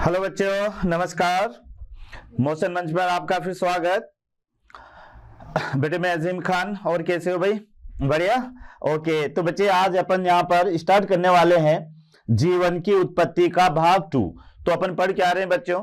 Hello बच्चों, नमस्कार। Motion मंच पर आपका फिर स्वागत। बेटे मैं अजीम खान, और कैसे हो भाई? बढ़िया। ओके, तो बच्चे आज अपन यहाँ पर स्टार्ट करने वाले हैं जीवन की उत्पत्ति का भाग 2। तो अपन पढ़ के आ रहे हैं बच्चों।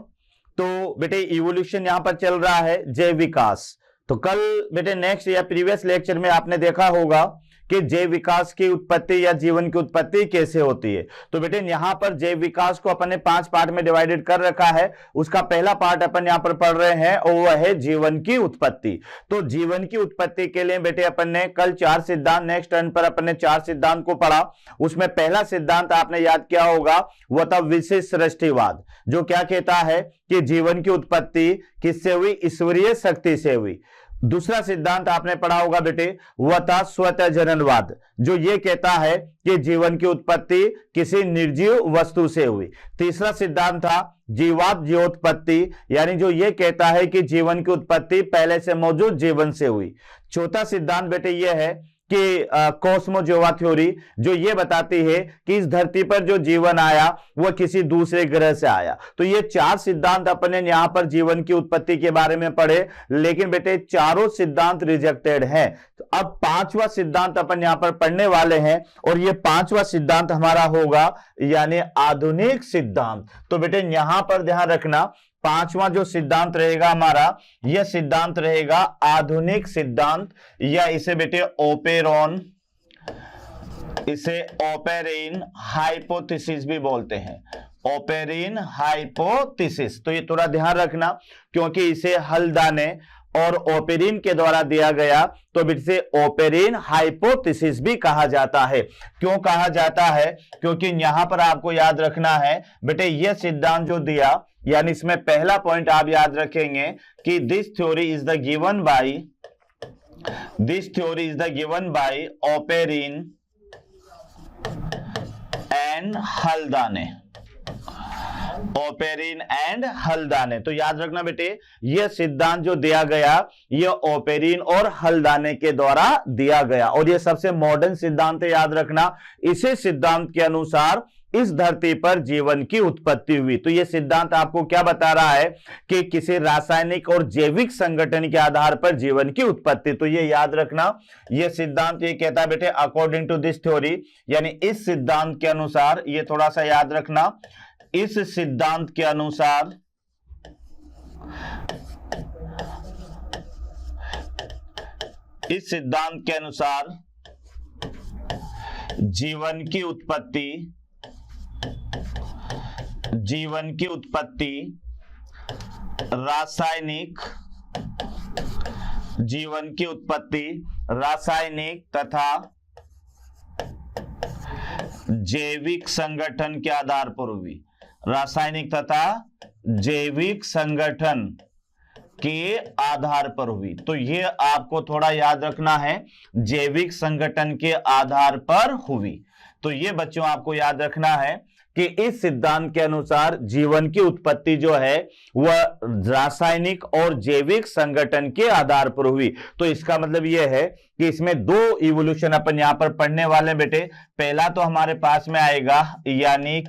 तो बेटे इवोल्यूशन यहाँ पर चल रहा है, जैव विकास। तो कल बेटे नेक्स्ट या प्रीवियस लेक्चर में आपने देखा होगा कि जैव विकास की उत्पत्ति या जीवन की उत्पत्ति कैसे होती है। तो बेटे यहाँ पर जैव विकास को अपन ने 5 पार्ट में डिवाइडेड कर रखा है। उसका पहला पार्ट अपन यहाँ पर पढ़ रहे हैं और वह है जीवन की उत्पत्ति। तो जीवन की उत्पत्ति के लिए बेटे अपन ने कल 4 सिद्धांत, नेक्स्ट टर्न पर अपन ने 4 सिद्धांत को पढ़ा। उसमें पहला सिद्धांत आपने याद किया होगा, वह था विशिष्ट सृष्टिवाद, जो क्या कहता है कि जीवन की उत्पत्ति किससे हुई? ईश्वरीय शक्ति से हुई। दूसरा सिद्धांत आपने पढ़ा होगा बेटे, वह था स्वतः जननवाद, जो ये कहता है कि जीवन की उत्पत्ति किसी निर्जीव वस्तु से हुई। तीसरा सिद्धांत था जीवात्म जीवोत्पत्ति, यानी जो ये कहता है कि जीवन की उत्पत्ति पहले से मौजूद जीवन से हुई। चौथा सिद्धांत बेटे ये है कि कॉस्मोजोवा थ्योरी, जो ये बताती है कि इस धरती पर जो जीवन आया वह किसी दूसरे ग्रह से आया। तो ये 4 सिद्धांत अपने यहाँ पर जीवन की उत्पत्ति के बारे में पढ़े, लेकिन बेटे चारों सिद्धांत रिजेक्टेड हैं। तो अब 5वां सिद्धांत अपन यहाँ पर पढ़ने वाले हैं, और ये 5वां सिद्धांत हमारा होगा यानी आधुनिक सिद्धांत। तो बेटे यहाँ पर ध्यान रखना, 5वां जो सिद्धांत रहेगा हमारा, यह सिद्धांत रहेगा आधुनिक सिद्धांत, या इसे बेटे ओपेरॉन, इसे ओपेरिन हाइपोथेसिस भी बोलते हैं, ओपेरिन हाइपोथेसिस। तो ये थोड़ा ध्यान रखना, क्योंकि इसे हल्दाने और ओपेरिन के द्वारा दिया गया, तो इसे ओपेरिन हाइपोथेसिस भी कहा जाता है। क्यों कहा जाता है? क्योंकि यहां पर आपको याद रखना है बेटे, यह सिद्धांत जो दिया, यानी इसमें पहला पॉइंट आप याद रखेंगे कि this theory is the given by Oparin and Haldane, Oparin and Haldane. तो याद रखना बेटे, यह सिद्धांत जो दिया गया, यह ओपेरिन और हल्दाने के द्वारा दिया गया, और यह सबसे मॉडर्न सिद्धांत है, याद रखना। इसी सिद्धांत के अनुसार इस धरती पर जीवन की उत्पत्ति हुई। तो यह सिद्धांत आपको क्या बता रहा है कि किसी रासायनिक और जैविक संगठन के आधार पर जीवन की उत्पत्ति। तो यह याद रखना, यह सिद्धांत ये कहता है बेटे अकॉर्डिंग टू दिस थ्योरी, यानी इस सिद्धांत के अनुसार, यह थोड़ा सा याद रखना, इस सिद्धांत के अनुसार जीवन की उत्पत्ति रासायनिक तथा जैविक संगठन के आधार पर हुई, रासायनिक तथा जैविक संगठन के आधार पर हुई। तो ये आपको थोड़ा याद रखना है, जैविक संगठन के आधार पर हुई। तो ये बच्चों आपको याद रखना है कि इस सिद्धांत के अनुसार जीवन की उत्पत्ति जो है वह रासायनिक और जैविक संगठन के आधार पर हुई। तो इसका मतलब यह है कि इसमें 2 इवोल्यूशन अपन यहां पर पढ़ने वाले हैं बेटे। पहला तो हमारे पास में आएगा यानी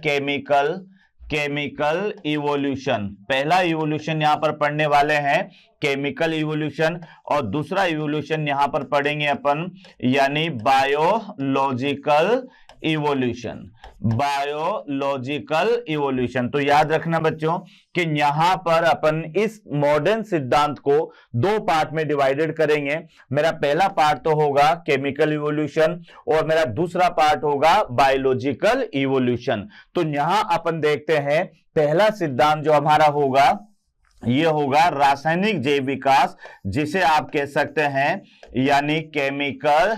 केमिकल इवोल्यूशन, पहला इवोल्यूशन यहां पर पढ़ने वाले हैं केमिकल इवोल्यूशन, और दूसरा इवोल्यूशन यहां पर पढ़ेंगे अपन यानी बायोलॉजिकल इवोल्यूशन। तो याद रखना बच्चों कि यहां पर अपन इस मॉडर्न सिद्धांत को 2 पार्ट में डिवाइडेड करेंगे। मेरा पहला पार्ट तो होगा केमिकल इवोल्यूशन, और मेरा दूसरा पार्ट होगा बायोलॉजिकल इवोल्यूशन। तो यहां अपन देखते हैं पहला सिद्धांत जो हमारा होगा, यह होगा रासायनिक जैव विकास, जिसे आप कह सकते हैं यानी केमिकल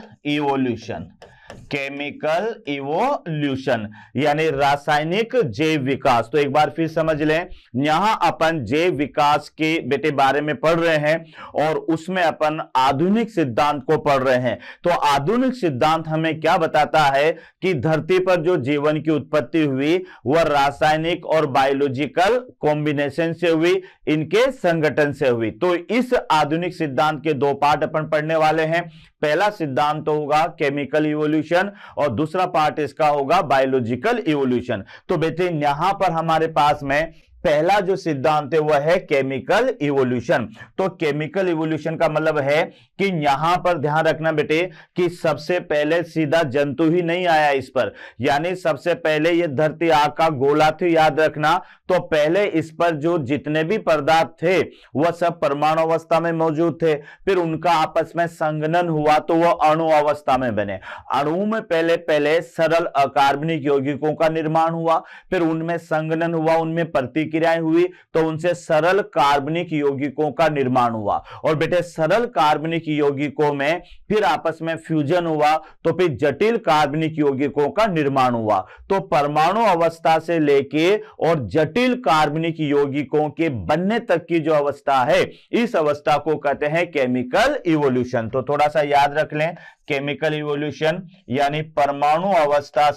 इवोल्यूशन, यानी रासायनिक जैव विकास। तो एक बार फिर समझ लें, यहां अपन जैव विकास के बेटे बारे में पढ़ रहे हैं, और उसमें अपन आधुनिक सिद्धांत को पढ़ रहे हैं। तो आधुनिक सिद्धांत हमें क्या बताता है कि धरती पर जो जीवन की उत्पत्ति हुई वह रासायनिक और बायोलॉजिकल कॉम्बिनेशन से हुई, इनके संगठन से हुई। तो इस आधुनिक सिद्धांत के 2 पार्ट अपन पढ़ने वाले हैं। पहला सिद्धांत तो होगा केमिकल इवोल्यूशन, और दूसरा पार्ट इसका होगा बायोलॉजिकल इवोल्यूशन। तो बेटे यहां पर हमारे पास में पहला जो सिद्धांत है वह है केमिकल इवोल्यूशन। तो केमिकल इवोल्यूशन का मतलब है कि यहां पर ध्यान रखना बेटे कि सबसे पहले सीधा जंतु ही नहीं आया इस पर, यानी सबसे पहले ये धरती आग का गोला थी, याद रखना। तो पहले इस पर जो जितने भी पदार्थ थे वह सब परमाणु अवस्था में मौजूद थे, फिर उनका आपस में संघनन हुआ तो वह अणु अवस्था में बने। अणु में पहले पहले सरल अकार्बनिक यौगिकों का निर्माण हुआ, फिर उनमें संघनन हुआ, उनमें प्रतिक्रियाएं हुई तो उनसे सरल कार्बनिक यौगिकों का निर्माण हुआ। और बेटे सरल कार्बनिक यौगिकों में फिर आपस में फ्यूजन हुआ तो फिर जटिल कार्बनिक यौगिकों का निर्माण हुआ। तो परमाणु अवस्था से लेके और जटिल कार्बनिक यौगिकों के बनने तक की जो अवस्था है, इस अवस्था को कहते हैं केमिकल इवोल्यूशन। तो थोड़ा सा याद रख लें, केमिकल इवोल्यूशन यानी परमाणु अवस्था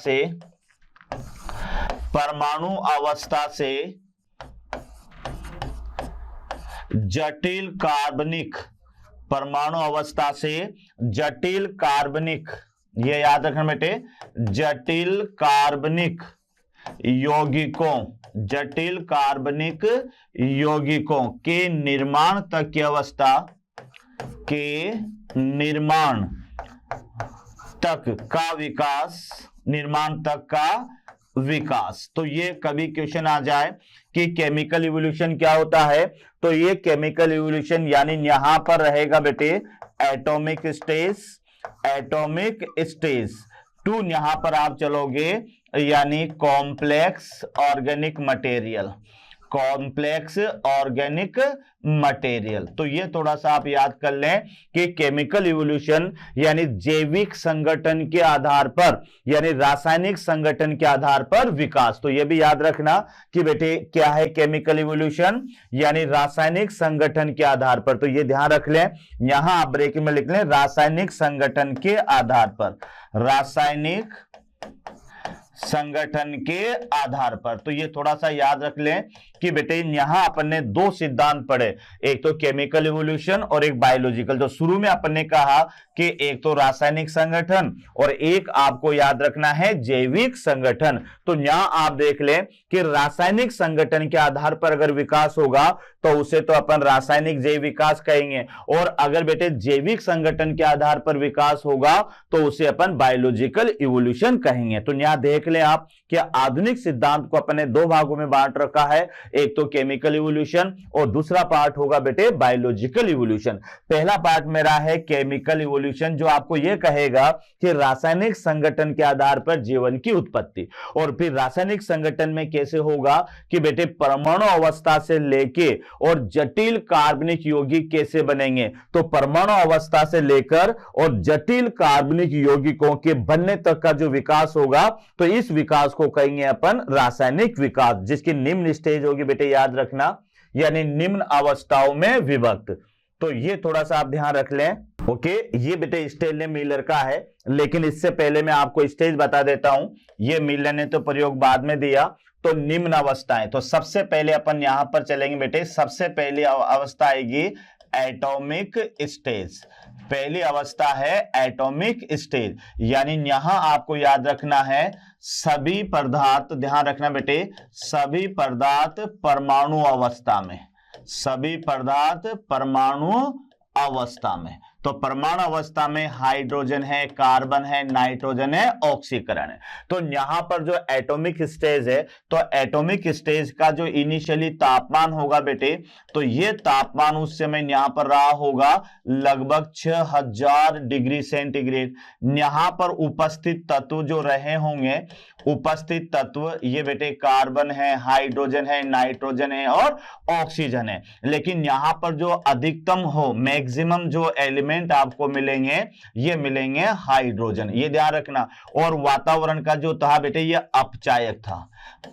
से जटिल कार्बनिक, परमाणु अवस्था से जटिल कार्बनिक, ये याद रखना बेटे, जटिल कार्बनिक यौगिकों के निर्माण तक की अवस्था, के निर्माण तक का विकास, निर्माण तक का विकास। तो ये कभी क्वेश्चन आ जाए कि केमिकल इवोल्यूशन क्या होता है, तो ये केमिकल इवोल्यूशन यानी यहां पर रहेगा बेटे एटॉमिक स्टेज टू, यहां पर आप चलोगे यानी कॉम्प्लेक्स ऑर्गेनिक मटेरियल। तो ये थोड़ा सा आप याद कर लें कि केमिकल इवोल्यूशन यानी जैविक संगठन के आधार पर, यानी रासायनिक संगठन के आधार पर विकास। तो ये भी याद रखना कि बेटे क्या है केमिकल इवोल्यूशन, यानी रासायनिक संगठन के आधार पर। तो ये ध्यान रख लें, यहां आप ब्रेक में लिख लें रासायनिक संगठन के आधार पर, रासायनिक संगठन के आधार पर। तो ये थोड़ा सा याद रख लें कि बेटे यहां अपन ने दो सिद्धांत पढ़े, एक तो केमिकल इवोल्यूशन और एक बायोलॉजिकल। तो शुरू में अपन ने कहा कि एक तो रासायनिक संगठन और एक आपको याद रखना है जैविक संगठन। तो यहां आप देख लें कि रासायनिक संगठन के आधार पर अगर विकास होगा तो उसे तो अपन रासायनिक जैव विकास कहेंगे, और अगर बेटे जैविक संगठन के आधार पर विकास होगा तो उसे अपन बायोलॉजिकल इवोल्यूशन कहेंगे। तो यहां देख लें आप कि आधुनिक सिद्धांत को अपन ने दो भागों में बांट रखा है, एक तो केमिकल इवोल्यूशन और दूसरा पार्ट होगा बेटे बायोलॉजिकल इवोल्यूशन। पहला पार्ट मेरा है केमिकल इवोल्यूशन, जो आपको यह कहेगा कि रासायनिक संगठन के आधार पर जीवन की उत्पत्ति। और फिर रासायनिक संगठन में कैसे होगा कि बेटे परमाणु अवस्था से लेके और जटिल कार्बनिक यौगिक कैसे बनेंगे। तो परमाणु अवस्था से लेकर और जटिल कार्बनिक यौगिकों के बनने तक का जो विकास होगा, तो इस विकास को कहेंगे अपन रासायनिक विकास, जिसकी निम्न स्टेज होगी बेटे याद रखना, यानी निम्न अवस्थाओं में विभक्त। तो ये थोड़ा सा आप ध्यान रख लें। ओके, ये बेटे स्टेनले मिलर का है, लेकिन इससे पहले मैं आपको स्टेज बता देता हूं। ये मिलर ने तो प्रयोग बाद में दिया। तो निम्न अवस्थाएं, तो सबसे पहले अपन यहां पर चलेंगे बेटे, सबसे पहली अवस्था आएगी एटॉमिक स्टेज। पहली अवस्था है एटॉमिक स्टेज, यानी यहां आपको याद रखना है सभी पदार्थ, ध्यान रखना बेटे, सभी पदार्थ परमाणु अवस्था में, सभी पदार्थ परमाणु अवस्था में। तो परमाणु अवस्था में हाइड्रोजन है, कार्बन है, नाइट्रोजन है, ऑक्सीकरण है। तो यहां पर जो एटॉमिक स्टेज है, तो एटॉमिक स्टेज का जो इनिशियली तापमान होगा बेटे, तो ये तापमान उस समय यहां पर रहा होगा लगभग 6000 डिग्री सेंटीग्रेड। यहां पर उपस्थित तत्व जो रहे होंगे, उपस्थित तत्व ये बेटे कार्बन है, हाइड्रोजन है, नाइट्रोजन है और ऑक्सीजन है। लेकिन यहां पर जो अधिकतम हो, मैक्सिमम जो एलिमेंट आपको मिलेंगे, ये मिलेंगे हाइड्रोजन, ये ध्यान रखना। और वातावरण का जो था बेटे ये अपचायक था,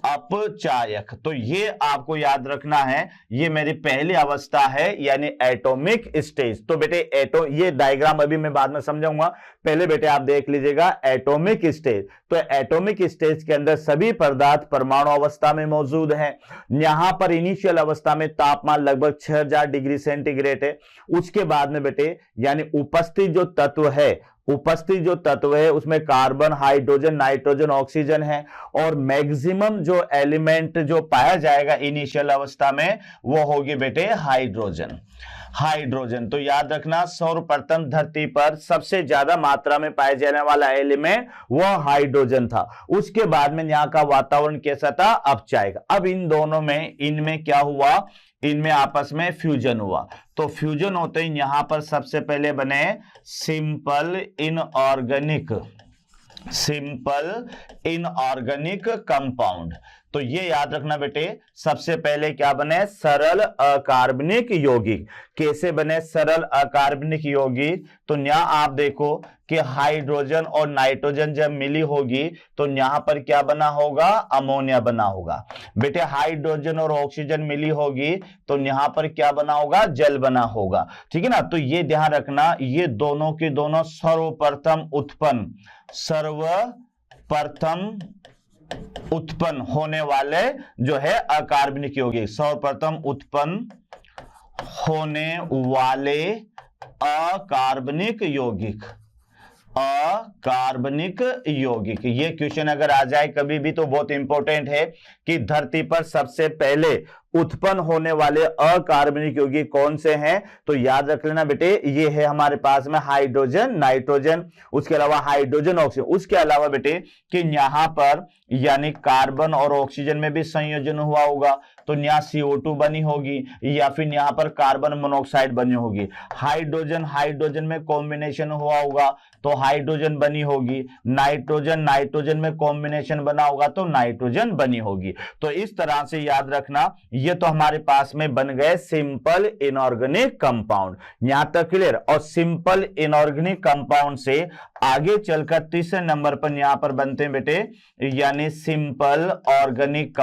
अपचायक। तो ये आपको याद रखना है, ये मेरी पहली अवस्था है यानी एटॉमिक स्टेज। तो बेटे ये डायग्राम अभी मैं बाद में समझाऊंगा, पहले बेटे आप देख लीजिएगा एटॉमिक स्टेज। तो एटॉमिक स्टेज के अंदर सभी पदार्थ परमाणु अवस्था में मौजूद हैं। यहां पर इनिशियल अवस्था में तापमान लगभग 6000 डिग्री सेंटीग्रेड है। उसके बाद में बेटे यानी उपस्थित जो तत्व है, उपस्थित जो तत्व है उसमें कार्बन, हाइड्रोजन, नाइट्रोजन, ऑक्सीजन है, और मैक्सिमम जो एलिमेंट जो पाया जाएगा इनिशियल अवस्था में वो होगी बेटे हाइड्रोजन। हाइड्रोजन तो याद रखना, सर्वप्रथम धरती पर सबसे ज्यादा मात्रा में पाए जाने वाला एलिमेंट वो हाइड्रोजन था। उसके बाद में यहाँ का वातावरण कैसा था, अब जाएगा। अब इन दोनों में, इनमें क्या हुआ, इनमें आपस में फ्यूजन हुआ। तो फ्यूजन होते ही यहां पर सबसे पहले बने सिंपल इनऑर्गेनिक कंपाउंड। तो ये याद रखना बेटे, सबसे पहले क्या बने, सरल अकार्बनिक यौगिक। कैसे बने सरल अकार्बनिक यौगिक, तो यहां आप देखो कि हाइड्रोजन और नाइट्रोजन जब मिली होगी तो यहां पर क्या बना होगा, अमोनिया बना होगा। बेटे हाइड्रोजन और ऑक्सीजन मिली होगी तो यहां पर क्या बना होगा, जल बना होगा। ठीक है ना। तो ये ध्यान रखना, ये दोनों के दोनों सर्वप्रथम उत्पन्न होने वाले जो है अकार्बनिक यौगिक, सर्वप्रथम उत्पन्न होने वाले अकार्बनिक यौगिक। ये क्वेश्चन अगर आ जाए कभी भी तो बहुत इंपॉर्टेंट है कि धरती पर सबसे पहले उत्पन्न होने वाले अकार्बनिक यौगिक कौन से हैं। तो याद रख लेना बेटे, ये है हमारे पास में हाइड्रोजन, नाइट्रोजन, उसके अलावा हाइड्रोजन, ऑक्सीजन। उसके अलावा बेटे कि यहां पर यानी कार्बन और ऑक्सीजन में भी संयोजन हुआ होगा तो यहाँ CO2 बनी होगी, या फिर यहाँ पर कार्बन मोनोऑक्साइड बनी होगी। हाइड्रोजन में कॉम्बिनेशन हुआ होगा तो हाइड्रोजन बनी होगी। नाइट्रोजन में कॉम्बिनेशन बना होगा तो नाइट्रोजन बनी होगी। तो इस तरह से याद रखना, ये तो हमारे पास में बन गए सिंपल इनऑर्गेनिक कंपाउंड। यहां तक क्लियर। और सिंपल इनऑर्गेनिक कंपाउंड से आगे चलकर तीसरे नंबर पर यहां पर बनते हैं बेटे यानी सिंपल ऑर्गेनिक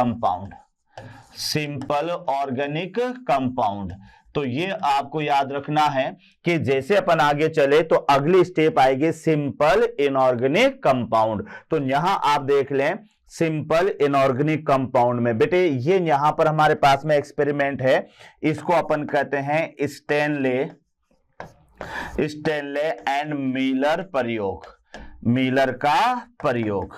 कंपाउंड। तो ये आपको याद रखना है कि जैसे अपन आगे चले तो अगली स्टेप आएगी सिंपल इनऑर्गेनिक कंपाउंड। तो यहां आप देख लें सिंपल इनऑर्गेनिक कंपाउंड में बेटे ये यहां पर हमारे पास में एक्सपेरिमेंट है, इसको अपन कहते हैं स्टेनले एंड मिलर का प्रयोग।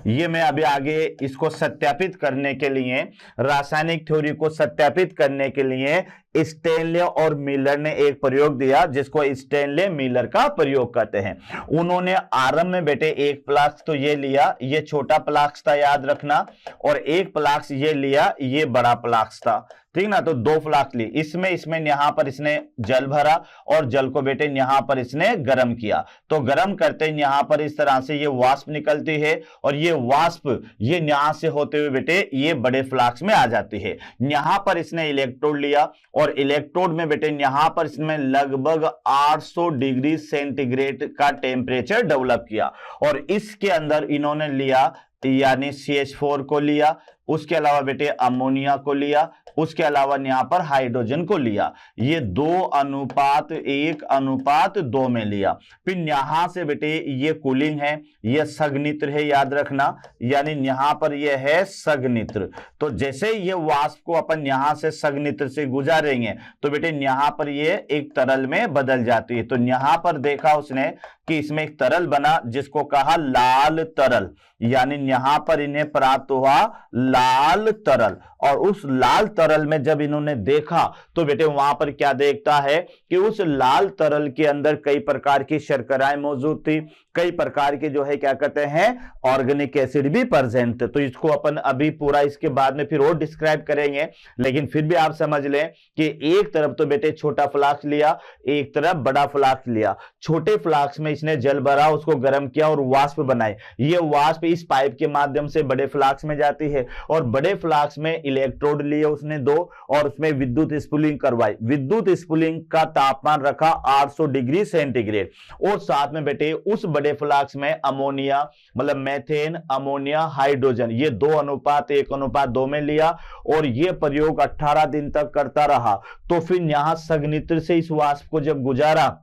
ये मैं अभी आगे इसको सत्यापित करने के लिए, रासायनिक थ्योरी को सत्यापित करने के लिए स्टेनले और मिलर ने एक प्रयोग दिया जिसको स्टेनले मिलर का प्रयोग कहते हैं। उन्होंने आरंभ में बेटे एक फ्लास्क तो ये लिया, ये छोटा फ्लास्क था याद रखना, और एक फ्लास्क ये लिया, ये बड़ा फ्लास्क था। ठीक ना। तो दो फ्लास्क ली, इसमें यहां पर इसने जल भरा और जल को बेटे यहां पर इसने गर्म किया। तो गर्म करते यहां पर इस तरह से ये वाष्प निकलती है और ये वाष्प ये यहां से होते हुए बेटे ये बड़े फ्लास्क में आ जाती है। यहां पर इसने इलेक्ट्रोड लिया और इलेक्ट्रोड में बेटे यहां पर इसमें लगभग 800 डिग्री सेंटीग्रेड का टेम्परेचर डेवलप किया और इसके अंदर इन्होंने लिया यानी CH4 को लिया, उसके अलावा बेटे अमोनिया को लिया, उसके अलावा यहां पर हाइड्रोजन को लिया। ये 2:1:2 में लिया। फिर यहां से बेटे ये कूलिंग है, ये सघनित्र है याद रखना, यानी यहां पर ये है सघनित्र। तो जैसे ये वाष्प को अपन यहां से सघनित्र से गुजारेंगे तो बेटे यहां पर ये एक तरल में बदल जाती है। तो यहां पर देखा उसने कि इसमें एक तरल बना जिसको कहा लाल तरल, यानी यहां पर इन्हें प्राप्त हुआ लाल तरल। और उस लाल तरल में जब इन्होंने देखा तो बेटे वहां पर क्या देखता है कि उस लाल तरल के अंदर कई प्रकार की शर्कराएं मौजूद थी, कई प्रकार के जो है क्या कहते हैं ऑर्गेनिक एसिड भी प्रेजेंट थे। तो इसको अपन अभी पूरा इसके बाद में फिर और डिस्क्राइब करेंगे, लेकिन फिर भी आप समझ लें कि एक तरफ तो बेटे छोटा फ्लास्क लिया, एक तरफ बड़ा फ्लास्क लिया। छोटे फ्लास्क में इसने जल भरा, उसको गर्म किया और वाष्प बनाई। ये वाष्प इस पाइप के माध्यम से बड़े फ्लास्क में जाती है और बड़े फ्लास्क में इलेक्ट्रोड लिए उसने 2 और उसमें विद्युत स्पूलिंग करवाई। विद्युत स्पूलिंग का तापमान रखा 800 डिग्री सेंटीग्रेड और साथ में बेटे उस बड़े फ्लास्क में अमोनिया मतलब मेथेन, अमोनिया, हाइड्रोजन ये 2:1:2 में लिया और ये प्रयोग 18 दिन तक करता रहा। तो फिर यहां सघनित्र से इस वाष्प को जब गुजारा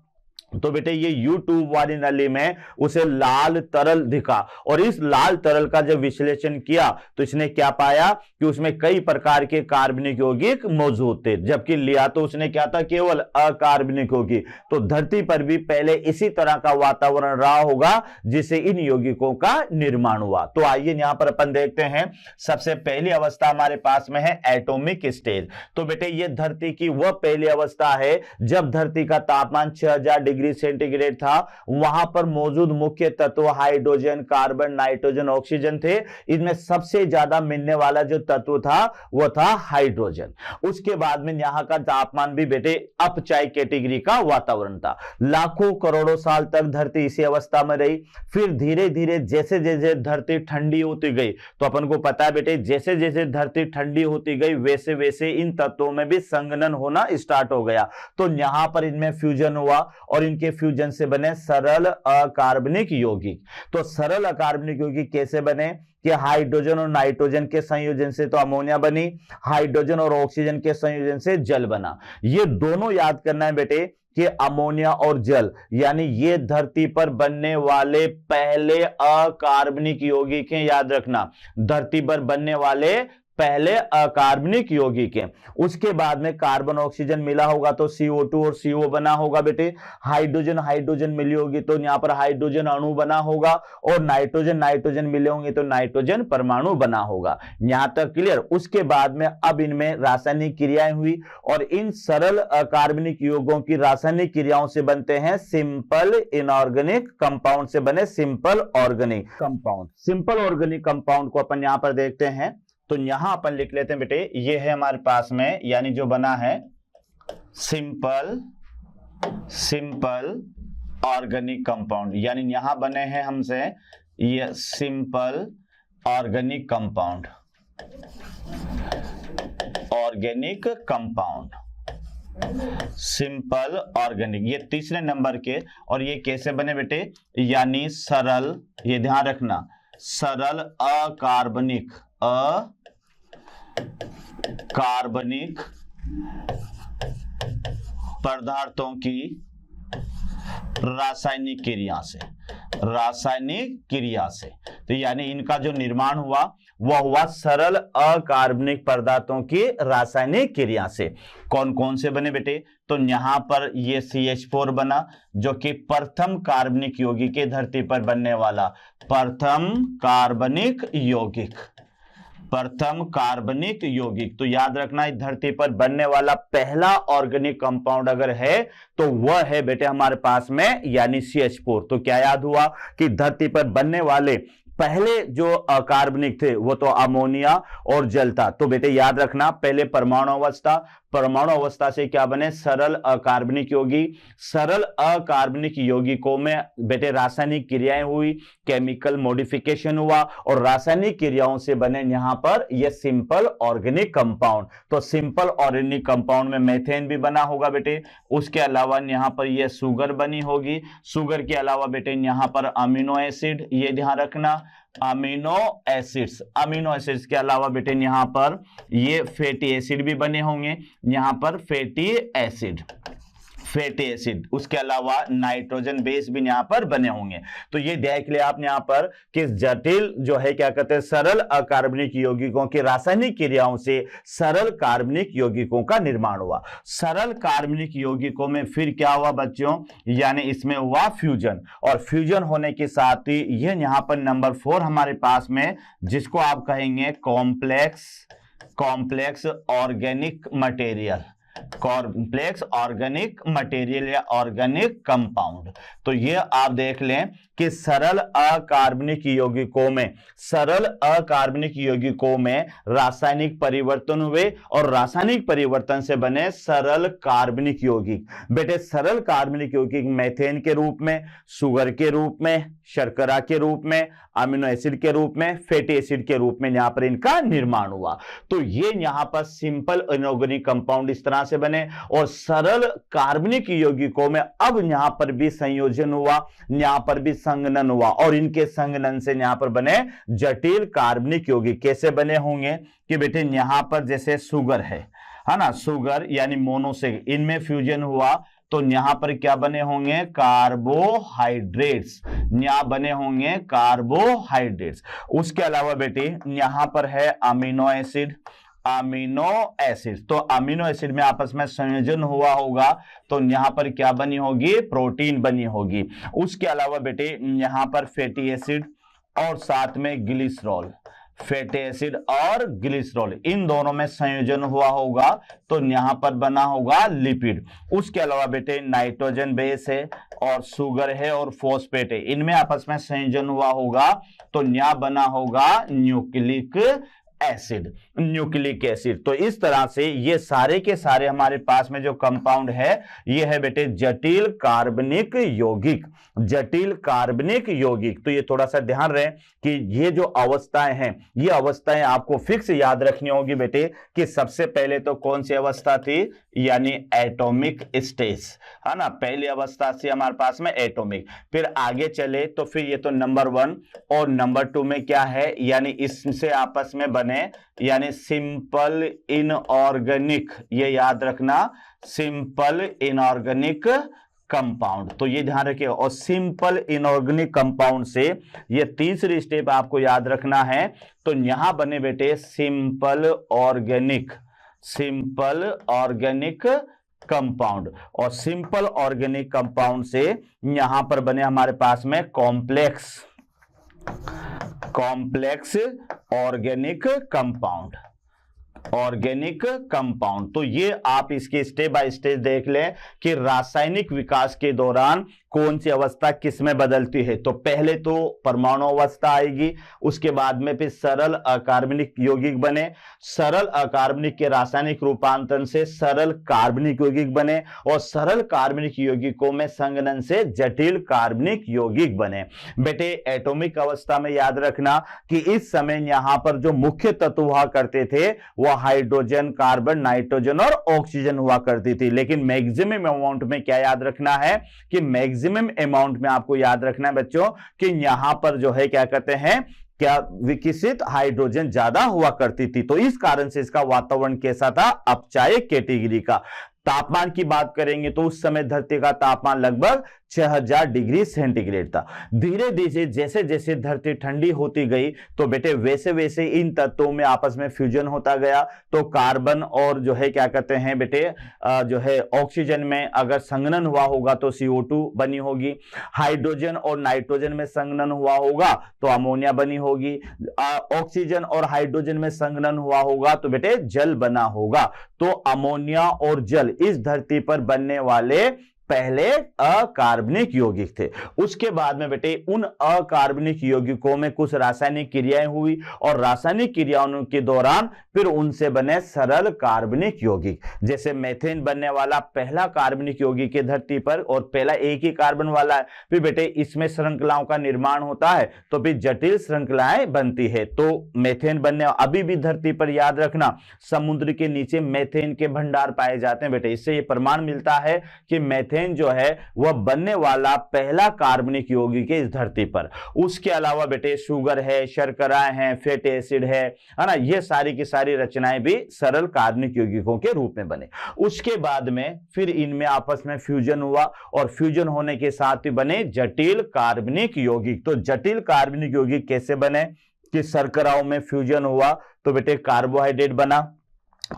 तो बेटे ये U ट्यूब वाली नली में उसे लाल तरल दिखा, और इस लाल तरल का जब विश्लेषण किया तो इसने क्या पाया कि उसमें कई प्रकार के कार्बनिक यौगिक मौजूद थे, जबकि लिया तो उसने क्या था, केवल अकार्बनिक यौगिक। तो धरती पर भी पहले इसी तरह का वातावरण रहा होगा जिससे इन यौगिकों का निर्माण हुआ। तो आइए यहां पर अपन देखते हैं, सबसे पहली अवस्था हमारे पास में है एटॉमिक स्टेज। तो बेटे ये धरती की वह पहली अवस्था है जब धरती का तापमान 6000 डिग्री सेंटीग्रेड था। वहां पर मौजूद मुख्य तत्व हाइड्रोजन, कार्बन, नाइट्रोजन, ऑक्सीजन थे। इनमें सबसे ज्यादा मिलने वाला जो तत्व था वो था हाइड्रोजन। उसके बाद में यहां का तापमान भी बेटे अपचाई कैटेगरी का वातावरण था। लाखों करोड़ों साल तक धरती इसी अवस्था में रही। फिर धीरे धीरे जैसे जैसे धरती ठंडी होती गई, तो अपन को पता है बेटे जैसे जैसे धरती ठंडी होती गई वैसे वैसे इन तत्वों में भी संघनन होना स्टार्ट हो गया। तो यहां पर इनमें फ्यूजन हुआ और इनके फ्यूजन से बने सरल अकार्बनिक यौगिक। तो सरल अकार्बनिक यौगिक कैसे बने कि हाइड्रोजन और नाइट्रोजन के संयोजन से तो अमोनिया बनी, हाइड्रोजन और ऑक्सीजन के संयोजन से जल बना। ये दोनों याद करना है बेटे कि अमोनिया और जल यानी ये धरती पर बनने वाले पहले अकार्बनिक यौगिक हैं। याद रखना, धरती पर बनने वाले पहले अकार्बनिक यौगिक हैं। उसके बाद में कार्बन ऑक्सीजन मिला होगा तो CO2 और CO बना होगा बेटे। हाइड्रोजन हाइड्रोजन मिली होगी तो यहां पर हाइड्रोजन अणु बना होगा, और नाइट्रोजन नाइट्रोजन मिले होंगे तो नाइट्रोजन परमाणु बना होगा। यहां तक क्लियर। उसके बाद में अब इनमें रासायनिक क्रियाएं हुई, और इन सरल अकार्बनिक यौगों की रासायनिक क्रियाओं से बनते हैं सिंपल इनऑर्गेनिक कंपाउंड से बने simple organic compound. Simple organic compound को अपन यहां पर देखते हैं, तो यहां अपन लिख लेते हैं बेटे, ये है हमारे पास में यानी जो बना है सिंपल ऑर्गेनिक कंपाउंड, यानी यहां बने हैं हमसे ये simple organic compound, organic compound, simple organic, ये तीसरे नंबर के। और ये कैसे बने बेटे, यानी सरल, ये ध्यान रखना, सरल अकार्बनिक पदार्थों की रासायनिक क्रिया से, तो यानी इनका जो निर्माण हुआ वह हुआ सरल अकार्बनिक पदार्थों की रासायनिक क्रिया से। कौन कौन से बने बेटे, तो यहां पर ये CH4 बना जो कि प्रथम कार्बनिक यौगिक के धरती पर बनने वाला प्रथम कार्बनिक यौगिक। तो याद रखना, इस धरती पर बनने वाला पहला ऑर्गेनिक कंपाउंड अगर है तो वह है बेटे हमारे पास में यानी CH4। तो क्या याद हुआ कि धरती पर बनने वाले पहले जो अकार्बनिक थे वो तो अमोनिया और जल था। तो बेटे याद रखना, पहले परमाणु अवस्था से क्या बने, सरल अकार्बनिक यौगिक। सरल अकार्बनिक यौगिकों में बेटे रासायनिक क्रियाएं हुई, केमिकल मॉडिफिकेशन हुआ, और रासायनिक क्रियाओं से बने यहां पर ये सिंपल ऑर्गेनिक कंपाउंड। तो सिंपल ऑर्गेनिक कंपाउंड में मेथेन भी बना होगा बेटे। उसके अलावा यहां पर ये शुगर बनी होगी। शुगर के अलावा बेटे यहां पर अमीनो एसिड, ये ध्यान रखना, अमीनो एसिड्स के अलावा बेटे यहां पर ये फैटी एसिड भी बने होंगे, यहां पर फैटी एसिड। उसके अलावा नाइट्रोजन बेस भी यहां पर बने होंगे। तो ये देख ले आप यहां पर कि जटिल जो है क्या कहते हैं, सरल अकार्बनिक यौगिकों की रासायनिक क्रियाओं से सरल कार्बनिक यौगिकों का निर्माण हुआ। सरल कार्बनिक यौगिकों में फिर क्या हुआ बच्चों, यानी इसमें हुआ फ्यूजन, और फ्यूजन होने के साथ ही ये यहां पर नंबर 4 हमारे पास में, जिसको आप कहेंगे कॉम्प्लेक्स ऑर्गेनिक मटेरियल या ऑर्गेनिक कंपाउंड। तो ये आप देख लें कि सरल अकार्बनिक यौगिकों में रासायनिक परिवर्तन हुए, और रासायनिक परिवर्तन से बने सरल कार्बनिक यौगिक। बेटे सरल कार्बनिक यौगिक मेथेन के रूप में, शुगर के रूप में, शर्करा के रूप में, अमीनो एसिड के रूप में, फैटी एसिड के रूप में यहां पर इनका निर्माण हुआ। तो ये यहां पर सिंपल इनऑर्गेनिक कंपाउंड इस तरह से बने, और सरल कार्बनिक यौगिकों में अब यहां पर भी संयोजन हुआ, यहां पर भी संघनन हुआ, और इनके संघनन से यहां पर बने जटिल कार्बनिक यौगिक। कैसे बने होंगे कि बेटे यहां पर जैसे शुगर है ना, शुगर यानी मोनो से इनमें फ्यूजन हुआ, तो यहां पर क्या बने होंगे, कार्बोहाइड्रेट्स, यहां बने होंगे कार्बोहाइड्रेट्स। उसके अलावा बेटे यहां पर है अमीनो एसिड, अमीनो एसिड, तो अमीनो एसिड में आपस में संयोजन हुआ होगा तो यहां पर क्या बनी होगी, प्रोटीन बनी होगी। उसके अलावा बेटे यहां पर फैटी एसिड और साथ में ग्लिसरॉल, फैटी एसिड और ग्लिसरॉल, इन दोनों में संयोजन हुआ होगा तो यहां पर बना होगा लिपिड। उसके अलावा बेटे नाइट्रोजन बेस है और शुगर है और फॉस्फेट है, इनमें आपस में संयोजन हुआ होगा तो यहां बना होगा न्यूक्लिक एसिड, न्यूक्लिक एसिड। तो इस तरह से ये सारे के सारे हमारे पास में जो कंपाउंड है ये है बेटे जटिल कार्बनिक यौगिक, जटिल कार्बनिक यौगिक। तो ये थोड़ा सा ध्यान रहे कि ये जो अवस्थाएं हैं ये अवस्थाएं आपको फिक्स याद रखनी होगी बेटे कि सबसे पहले तो कौन सी अवस्था थी, यानी एटॉमिक स्टेज, है ना, पहली अवस्था थी हमारे पास में एटॉमिक। फिर आगे चले तो फिर ये तो नंबर 1 और नंबर 2 में क्या है, यानी इससे आपस में बने यानी सिंपल इनऑर्गेनिक, ये याद रखना, सिंपल इनऑर्गेनिक कंपाउंड। तो ये ध्यान रखिए, और सिंपल इनऑर्गेनिक कंपाउंड से ये तीसरी स्टेप आपको याद रखना है, तो यहां बने बेटे simple organic, simple organic compound, और सिंपल ऑर्गेनिक कंपाउंड से यहां पर बने हमारे पास में complex, complex organic compound, organic compound. तो ये आप इसके स्टेप बाय स्टेप देख लें कि रासायनिक विकास के दौरान कौन सी अवस्था किस में बदलती है। तो पहले तो परमाणु अवस्था आएगी, उसके बाद में फिर सरल अकार्बनिक यौगिक बने, सरल अकार्बनिक के रासायनिक रूपांतरण से सरल कार्बनिक यौगिक बने, और सरल कार्बनिक यौगिकों में संघनन से जटिल कार्बनिक यौगिक बने। बेटे एटॉमिक अवस्था में याद रखना कि इस समय यहां पर जो मुख्य तत्व हुआ करते थे वह हाइड्रोजन, कार्बन, नाइट्रोजन और ऑक्सीजन हुआ करती थी। लेकिन मैक्सिमम अमाउंट में क्या याद रखना है कि मैक्सिमम अमाउंट में आपको याद रखना है बच्चों कि यहां पर जो है क्या कहते हैं, क्या विकसित हाइड्रोजन ज्यादा हुआ करती थी। तो इस कारण से इसका वातावरण कैसा था, अपचायक कैटेगरी का। तापमान की बात करेंगे तो उस समय धरती का तापमान लगभग 6000 डिग्री सेंटीग्रेड था। धीरे धीरे जैसे जैसे धरती ठंडी होती गई तो बेटे वैसे वैसे इन तत्वों में आपस में फ्यूजन होता गया। तो कार्बन और जो है क्या कहते हैं बेटे जो है ऑक्सीजन में अगर संघनन हुआ होगा तो CO2 बनी होगी, हाइड्रोजन और नाइट्रोजन में संघनन हुआ होगा तो अमोनिया बनी होगी, ऑक्सीजन और हाइड्रोजन में संघनन हुआ होगा तो बेटे जल बना होगा। तो अमोनिया और जल इस धरती पर बनने वाले पहले अकार्बनिक यौगिक थे। उसके बाद में बेटे उन अकार्बनिक यौगिकों में कुछ रासायनिक क्रियाएं हुई और रासायनिक क्रियाओं के दौरान फिर उनसे बने सरल कार्बनिक यौगिक। जैसे मेथेन बनने वाला पहला कार्बनिक यौगिक है धरती पर और पहला एक ही कार्बन वाला है। फिर बेटे इसमें श्रृंखलाओं का निर्माण होता है तो फिर जटिल श्रृंखलाएं बनती है। तो मेथेन बनने अभी भी धरती पर याद रखना समुद्र के नीचे मेथेन के भंडार पाए जाते हैं बेटे। इससे यह प्रमाण मिलता है कि मेथेन जो है वह बनने वाला पहला कार्बनिक यौगिक है इस धरती पर। उसके अलावा बेटे शुगर है, शर्कराएं हैं, फैटी एसिड है ना, ये सारी की सारी रचनाएं भी सरल कार्बनिक यौगिकों के रूप में बने। उसके बाद में फिर इनमें आपस में फ्यूजन हुआ और फ्यूजन होने के साथ ही बने जटिल कार्बनिक यौगिक। तो जटिल कार्बनिक यौगिक कैसे बने कि शर्कराओं में फ्यूजन हुआ तो बेटे कार्बोहाइड्रेट बना,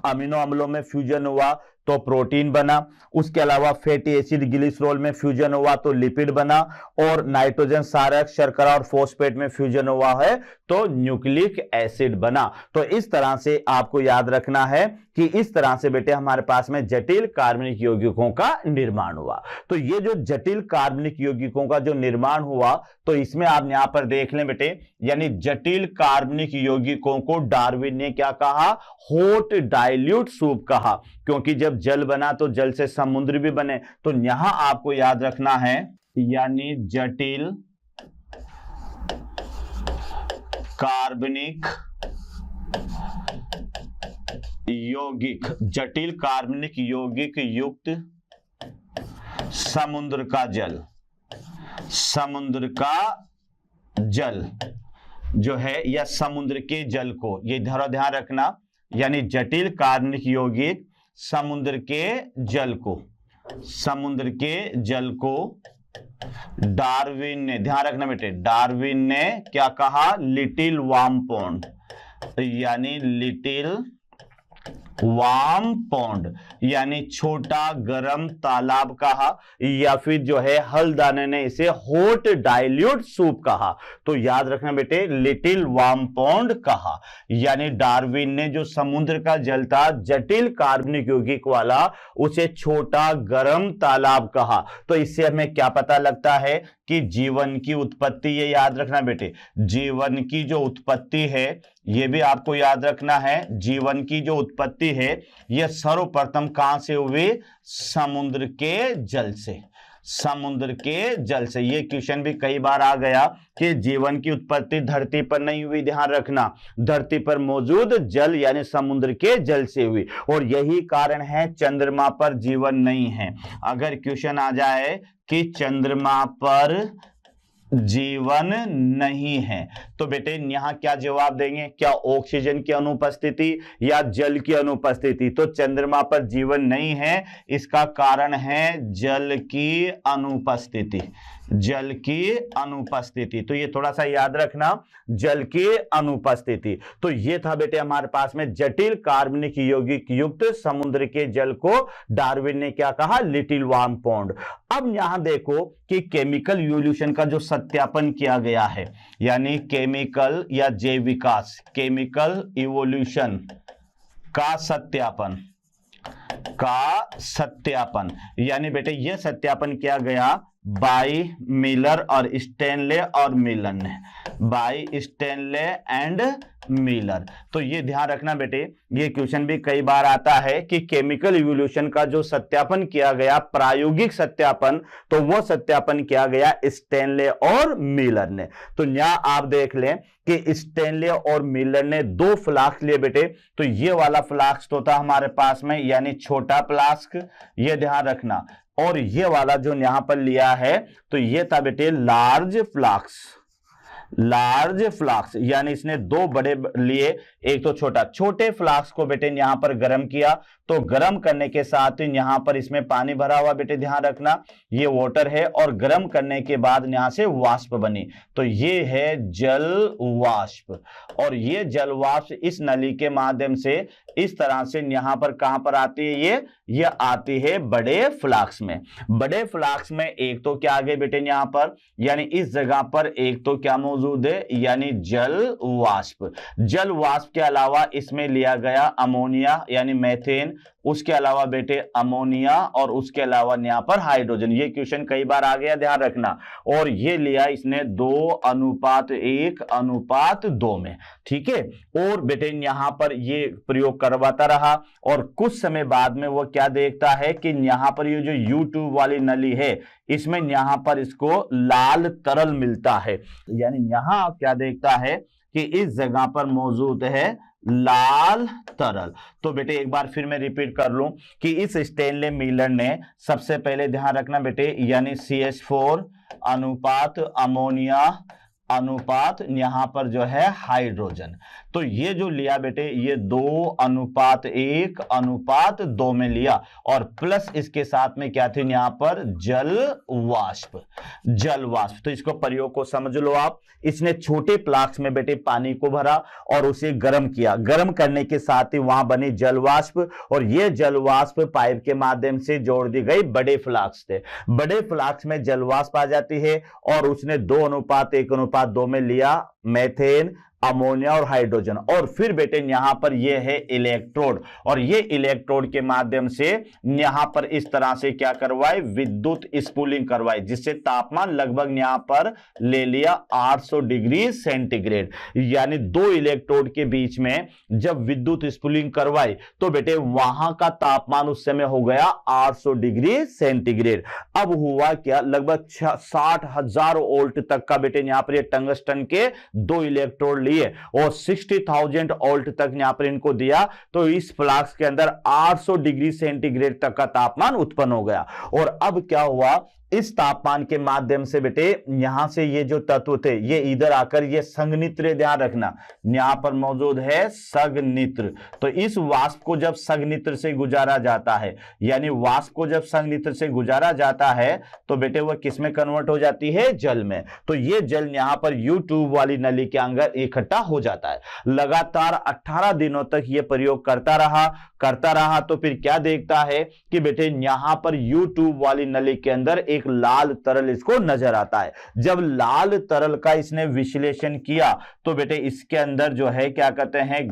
अमीनो अम्लों में फ्यूजन हुआ तो प्रोटीन बना, उसके अलावा फैटी एसिड ग्लिसरॉल में फ्यूजन हुआ तो लिपिड बना, और नाइट्रोजन क्षारक शर्करा और फॉस्फेट में फ्यूजन हुआ है तो न्यूक्लिक एसिड बना। तो इस तरह से आपको याद रखना है कि इस तरह से बेटे हमारे पास में जटिल कार्बनिक यौगिकों का निर्माण हुआ। तो ये जो जटिल कार्बनिक यौगिकों का जो निर्माण हुआ तो इसमें आप यहां पर देख लें बेटे, यानी जटिल कार्बनिक यौगिकों को डार्विन ने क्या कहा, हॉट डाइल्यूट सूप कहा, क्योंकि जब जल बना तो जल से समुद्र भी बने। तो यहां आपको याद रखना है यानी जटिल कार्बनिक यौगिक, जटिल कार्बनिक यौगिक युक्त समुद्र का जल, समुद्र का जल जो है या समुद्र के जल को, ये ध्यान रखना, यानी जटिल कार्बनिक यौगिक समुद्र के जल को, समुद्र के जल को डार्विन ने, ध्यान रखना बेटे, डार्विन ने क्या कहा, लिटिल वार्म पॉन्ड, यानी लिटिल वार्म पॉन्ड यानी छोटा गर्म तालाब कहा, या फिर जो है हल्दाने ने इसे हॉट डाइल्यूट सूप कहा। तो याद रखना बेटे, लिटिल वार्म पॉन्ड कहा, यानी डार्विन ने जो समुद्र का जल था जटिल कार्बनिक यौगिक वाला, उसे छोटा गर्म तालाब कहा। तो इससे हमें क्या पता लगता है कि जीवन की उत्पत्ति, ये याद रखना बेटे, जीवन की जो उत्पत्ति है, ये भी आपको याद रखना है, जीवन की जो उत्पत्ति है यह सर्वप्रथम कहां से हुई, समुद्र के जल से, समुद्र के जल से। ये क्वेश्चन भी कई बार आ गया कि जीवन की उत्पत्ति धरती पर नहीं हुई, ध्यान रखना, धरती पर मौजूद जल यानी समुद्र के जल से हुई। और यही कारण है चंद्रमा पर जीवन नहीं है। अगर क्वेश्चन आ जाए कि चंद्रमा पर जीवन नहीं है, तो बेटे यहां क्या जवाब देंगे, क्या ऑक्सीजन की अनुपस्थिति या जल की अनुपस्थिति। तो चंद्रमा पर जीवन नहीं है, इसका कारण है जल की अनुपस्थिति, जल की अनुपस्थिति। तो ये थोड़ा सा याद रखना, जल की अनुपस्थिति। तो ये था बेटे हमारे पास में जटिल कार्बनिक यौगिक युक्त समुद्र के जल को डार्विन ने क्या कहा, लिटिल वार्म पॉन्ड। अब यहां देखो कि केमिकल इवोल्यूशन का जो सत्यापन किया गया है, यानी केमिकल या जैव विकास, केमिकल इवोल्यूशन का सत्यापन, यानी बेटे यह सत्यापन किया गया बाई मिलर और स्टेनले और मिलर ने, बाई स्टेनले एंड मिलर। तो ये ध्यान रखना बेटे, ये क्वेश्चन भी कई बार आता है कि केमिकल इवोल्यूशन का जो सत्यापन किया गया, प्रायोगिक सत्यापन, तो वो सत्यापन किया गया स्टेनले और मिलर ने। तो यहां आप देख लें कि स्टेनले और मिलर ने दो फ्लास्क लिए बेटे। तो ये वाला फ्लास्क तो था हमारे पास में, यानी छोटा फ्लास्क, ये ध्यान रखना, और ये वाला जो यहां पर लिया है तो ये था बेटे लार्ज फ्लास्क, लार्ज फ्लास्क, यानी इसने दो बड़े लिए, एक तो छोटा। छोटे फ्लास्क को बेटे यहां पर गर्म किया, तो गर्म करने के साथ ही यहां पर इसमें पानी भरा हुआ बेटे, ध्यान रखना ये वाटर है, और गर्म करने के बाद यहां से वाष्प बनी, तो ये है जल वाष्प। और ये जल वाष्प इस नली के माध्यम से इस तरह से यहां पर कहां पर आती है, ये आती है बड़े फ्लास्क में। बड़े फ्लास्क में एक तो क्या आ गए बेटे यहां पर, यानी इस जगह पर एक तो क्या मौजूद है, यानी जल वाष्प। जल वाष्प के अलावा इसमें लिया गया अमोनिया यानी मीथेन, उसके अलावा बेटे अमोनिया, और उसके अलावा यहां पर हाइड्रोजन। ये क्वेश्चन कई बार आ गया, ध्यान रखना। और ये लिया इसने 2:1:2 में, ठीक है। और बेटे यहां पर ये प्रयोग करवाता रहा, और कुछ समय बाद में वो क्या देखता है कि यहां पर ये जो U-ट्यूब वाली नली है, इसमें यहां पर इसको लाल तरल मिलता है, यानी यहां क्या देखता है कि इस जगह पर मौजूद है लाल तरल। तो बेटे एक बार फिर मैं रिपीट कर लूं कि इस स्टेनले मिलर ने सबसे पहले ध्यान रखना बेटे, यानी CH4 अनुपात अमोनिया अनुपात यहां पर जो है हाइड्रोजन, तो ये जो लिया बेटे ये 2:1:2 में लिया, और प्लस इसके साथ में क्या थे यहां पर जल वाष्प, जल वाष्प। तो इसको प्रयोग को समझ लो आप। इसने छोटे फ्लास्क में बेटे पानी को भरा और उसे गर्म किया, गर्म करने के साथ ही वहां बनी जल वाष्प, और ये जल वाष्प पाइप के माध्यम से जोड़ दी गई बड़े फ्लास्क थे। बड़े फ्लास्क में जल वाष्प आ जाती है, और उसने 2:1:2 में लिया मीथेन, अमोनिया और हाइड्रोजन। और फिर बेटे यहां पर ये है इलेक्ट्रोड, और ये इलेक्ट्रोड के माध्यम से यहां पर इस तरह से क्या करवाए, विद्युत स्पूलिंग करवाई, जिससे तापमान लगभग यहां पर ले लिया 800 डिग्री सेंटीग्रेड। यानी दो इलेक्ट्रोड के बीच में जब विद्युत स्पूलिंग करवाई तो बेटे वहां का तापमान उस समय हो गया 800 डिग्री सेंटीग्रेड। अब हुआ क्या, लगभग 60,000 वोल्ट तक का बेटे यहां पर टंगस्टन के दो इलेक्ट्रोड और 60,000 वोल्ट तक यहां पर इनको दिया, तो इस फ्लास्क के अंदर 800 डिग्री सेंटीग्रेड तक का तापमान उत्पन्न हो गया। और अब क्या हुआ इस तापमान के माध्यम से बेटे यहां से ये जो तत्व थे ये इधर आकर ये संघनित्र, ध्यान रखना यहां पर मौजूद है संघनित्र। तो इस वाष्प को जब संघनित्र से गुजारा जाता है, यानी वाष्प को जब संघनित्र से गुजारा जाता है तो बेटे वह किस में कन्वर्ट हो जाती है, जल में। तो ये जल यहां पर यू ट्यूब वाली नली के अंदर इकट्ठा हो जाता है। लगातार 18 दिनों तक ये प्रयोग करता रहा तो फिर क्या देखता है कि बेटे यहां पर यू ट्यूब वाली नली के अंदर एक लाल तरल इसको नजर आता है। जब लाल तरल का इसने विश्लेषण किया तो बेटे इसके अंदर जो है क्या कहते हैं,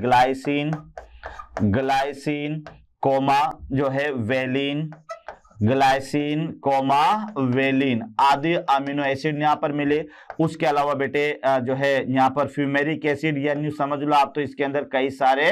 ग्लाइसिन कोमा जो है वेलिन, ग्लाइसिन कोमा वेलिन आदि अमीनो एसिड यहां पर मिले। उसके अलावा बेटे जो है यहां पर फ्यूमेरिक एसिड, यानी समझ लो आप तो इसके अंदर कई सारे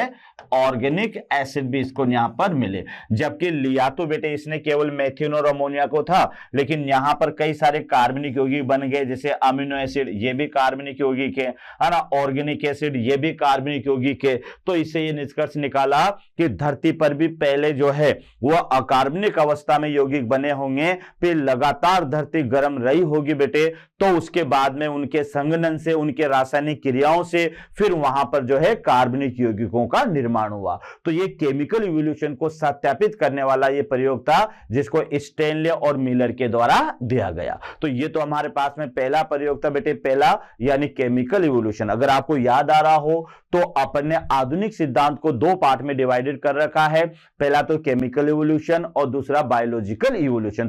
ऑर्गेनिक एसिड भी इसको यहां पर मिले। जबकि लिया तो बेटे इसने केवल मेथिन और अमोनिया को था, लेकिन यहां पर कई सारे कार्बनिक यौगिक बन गए, जैसे अमीनो एसिड ये भी कार्बनिक यौगिक है ना, ऑर्गेनिक एसिड ये भी कार्बनिक यौगिक है। तो इससे ये निष्कर्ष निकाला कि धरती पर भी पहले जो है वह अकार्बनिक अवस्था में यौगिक बने होंगे, फिर लगातार धरती गर्म रही होगी बेटे, तो उसके बाद में उनके संघनन से, उनके रासायनिक क्रियाओं से फिर वहां पर जो है कार्बनिक यौगिकों का निर्माण हुआ। तो ये केमिकल इवोल्यूशन को सत्यापित करने वाला ये प्रयोग था जिसको स्टेनले और मिलर के द्वारा दिया गया। तो ये तो हमारे पास में पहला प्रयोग था बेटे, पहला यानी केमिकल इवोल्यूशन। अगर आपको याद आ रहा हो तो अपन ने आधुनिक सिद्धांत को दो पार्ट में डिवाइडेड कर रखा है, पहला तो केमिकल इवोल्यूशन और दूसरा बायोलॉजिकल इवोल्यूशन।